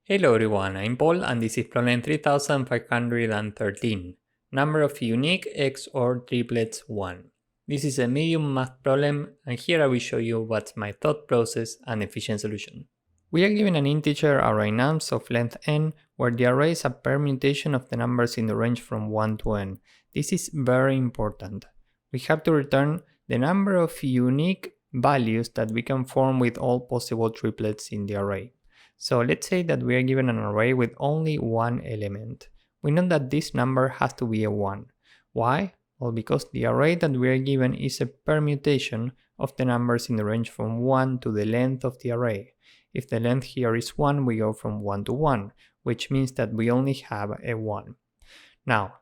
Hello everyone, I'm Paul and this is problem 3513. Number of unique XOR triplets 1. This is a medium math problem and here I will show you what's my thought process and efficient solution. We are given an integer array nums of length n where the array is a permutation of the numbers in the range from 1 to n. This is very important. We have to return the number of unique values that we can form with all possible triplets in the array. So let's say that we are given an array with only one element. We know that this number has to be a 1. Why? Well, because the array that we are given is a permutation of the numbers in the range from 1 to the length of the array. If the length here is 1, we go from 1 to 1, which means that we only have a 1. Now,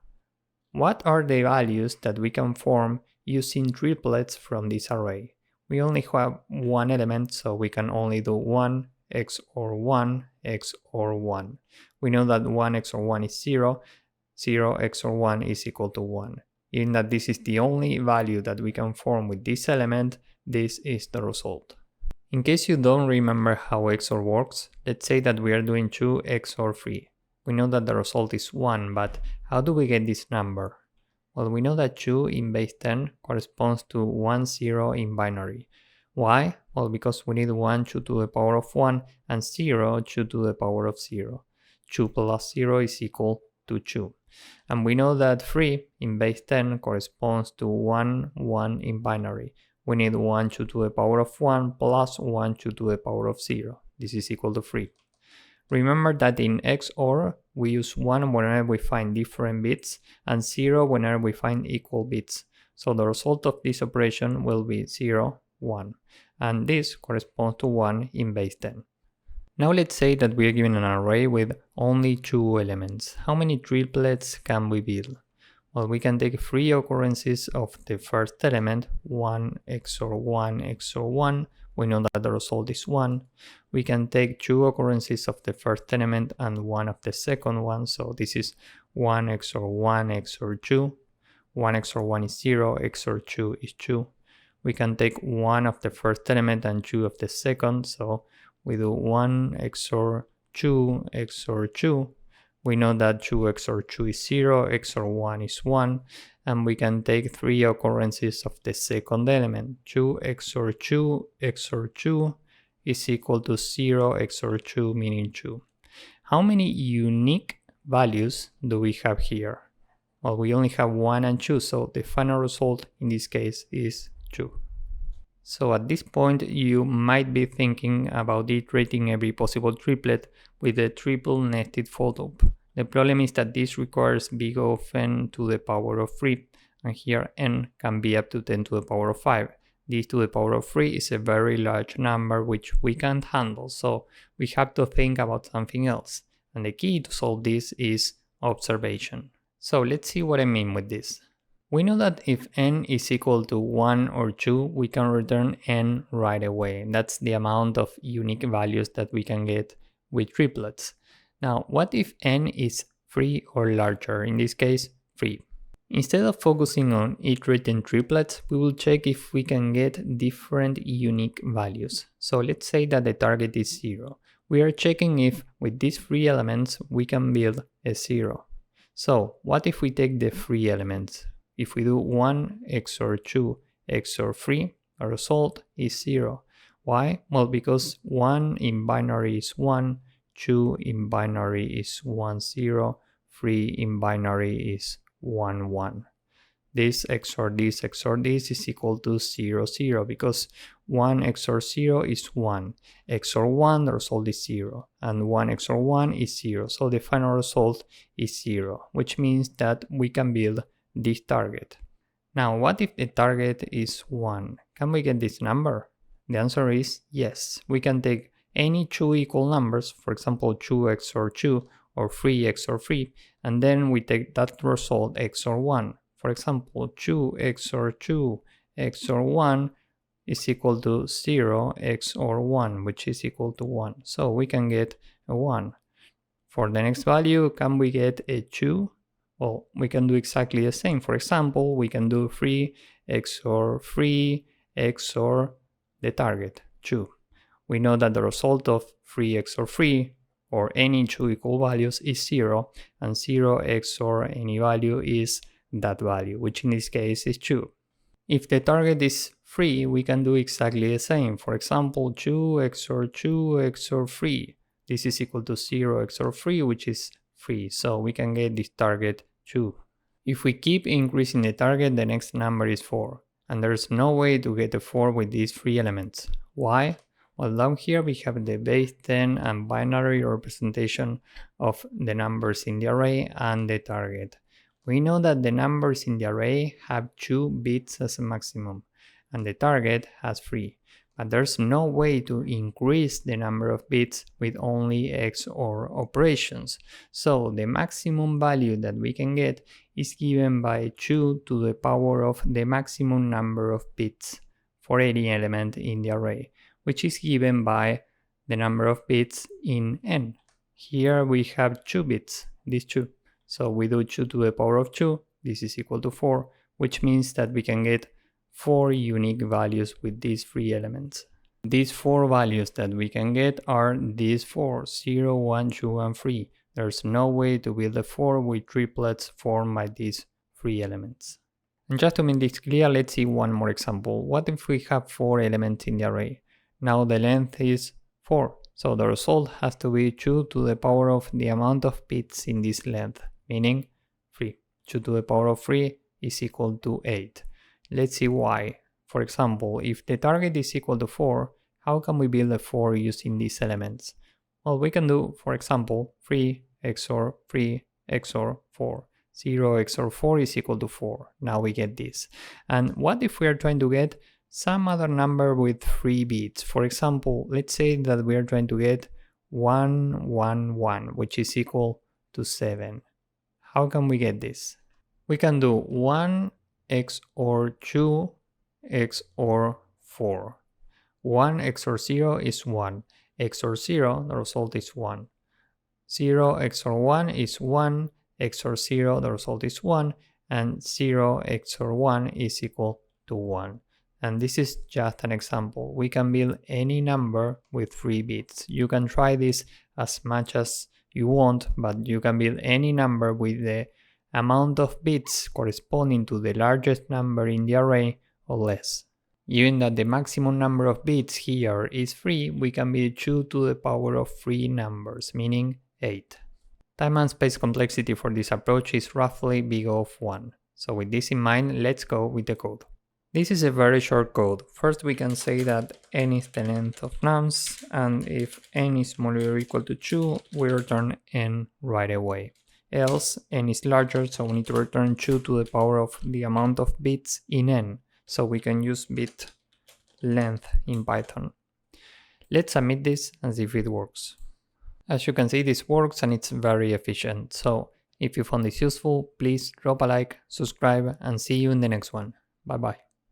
what are the values that we can form using triplets from this array? We only have one element, so we can only do 1 XOR 1 XOR 1. We know that 1 XOR 1 is 0, 0 XOR 1 is equal to 1. Given that this is the only value that we can form with this element, this is the result. In case you don't remember how XOR works, let's say that we are doing 2 XOR 3. We know that the result is 1, but how do we get this number? Well, we know that 2 in base 10 corresponds to 1 0 in binary. Why? Well, because we need 1 2 to the power of 1 and 0 2 to the power of 0. 2 plus 0 is equal to 2. And we know that 3 in base 10 corresponds to 1 1 in binary. We need 1 2 to the power of 1 plus 1 2 to the power of 0. This is equal to 3. Remember that in XOR, we use 1 whenever we find different bits and 0 whenever we find equal bits. So the result of this operation will be 0, 1. And this corresponds to 1 in base 10. Now let's say that we are given an array with only 2 elements. How many triplets can we build? Well, we can take 3 occurrences of the first element, 1 XOR 1 XOR 1. We know that the result is 1. We can take 2 occurrences of the first element and 1 of the second one. So this is 1 XOR 1 XOR 2. 1 XOR 1 is 0, XOR 2 is 2. We can take 1 of the first element and 2 of the second. So we do 1 XOR 2 XOR 2. We know that 2 XOR 2 is 0, XOR 1 is 1, and we can take 3 occurrences of the second element. 2 XOR 2 XOR 2 is equal to 0 XOR 2, meaning 2. How many unique values do we have here? Well, we only have 1 and 2, so the final result in this case is 2. So at this point, you might be thinking about iterating every possible triplet with a triple nested for loop. The problem is that this requires big O of n to the power of 3, and here n can be up to 10 to the power of 5. This to the power of 3 is a very large number which we can't handle, so we have to think about something else. And the key to solve this is observation. So let's see what I mean with this. We know that if n is equal to 1 or 2, we can return n right away. That's the amount of unique values that we can get with triplets. Now, what if n is 3 or larger? In this case, 3. Instead of focusing on iterating triplets, we will check if we can get different unique values. So let's say that the target is 0. We are checking if with these 3 elements we can build a 0. So what if we take the 3 elements? If we do 1 XOR 2 XOR 3, our result is 0. Why? Well, because 1 in binary is 1, 2 in binary is 1 0, 3 in binary is 1 1. This XOR this XOR this is equal to 0 0 because 1 XOR 0 is 1. XOR 1, the result is 0. And 1 XOR 1 is 0. So the final result is 0, which means that we can build this target. Now, what if the target is 1? Can we get this number? The answer is yes. We can take any 2 equal numbers, for example 2 XOR 2 or 3 XOR 3, and then we take that result XOR 1. For example, 2 XOR 2 XOR 1 is equal to 0 XOR 1, which is equal to 1. So we can get a 1. For the next value, can we get a 2? Well, we can do exactly the same. For example, we can do 3 XOR 3 XOR the target, 2. We know that the result of 3 XOR 3 or any two equal values is 0, and 0 XOR any value is that value, which in this case is 2. If the target is 3, we can do exactly the same. For example, 2 XOR 2 XOR 3. This is equal to 0 XOR 3, which is 3, so we can get this target 2. If we keep increasing the target, the next number is 4, and there's no way to get a 4 with these 3 elements. Why? Well, down here we have the base 10 and binary representation of the numbers in the array and the target. We know that the numbers in the array have 2 bits as a maximum, and the target has 3. But there's no way to increase the number of bits with only XOR operations. So the maximum value that we can get is given by 2 to the power of the maximum number of bits for any element in the array, which is given by the number of bits in n. Here we have 2 bits, these 2. So we do 2 to the power of 2, this is equal to 4, which means that we can get 4 unique values with these 3 elements. These 4 values that we can get are these 4, 0, 1, 2, and 3. There's no way to build a 4 with triplets formed by these 3 elements. And just to make this clear, let's see one more example. What if we have 4 elements in the array? Now the length is 4, so the result has to be 2 to the power of the amount of bits in this length, meaning 3. 2 to the power of 3 is equal to 8. Let's see why. For example, if the target is equal to 4, how can we build a 4 using these elements? Well, we can do, for example, 3 XOR 3 XOR 4. 0 XOR 4 is equal to 4. Now we get this. And what if we are trying to get some other number with 3 bits? For example, let's say that we are trying to get 1, 1, 1, which is equal to 7. How can we get this? We can do 1 XOR 2 XOR 4. 1 XOR 0 is 1. XOR 0, the result is 1. 0 XOR 1 is 1. XOR 0, the result is 1. And 0 XOR 1 is equal to 1. And this is just an example. We can build any number with 3 bits. You can try this as much as you want, but you can build any number with the amount of bits corresponding to the largest number in the array or less. Given that the maximum number of bits here is 3, we can build 2 to the power of 3 numbers, meaning 8. Time and space complexity for this approach is roughly big of 1. So with this in mind, let's go with the code. This is a very short code. First we can say that n is the length of nums, and if n is smaller or equal to 2, we return n right away. Else n is larger, so we need to return 2 to the power of the amount of bits in n, so we can use bit length in Python. Let's submit this and see if it works. As you can see, this works and it's very efficient. So if you found this useful, please drop a like, subscribe, and see you in the next one. Bye bye.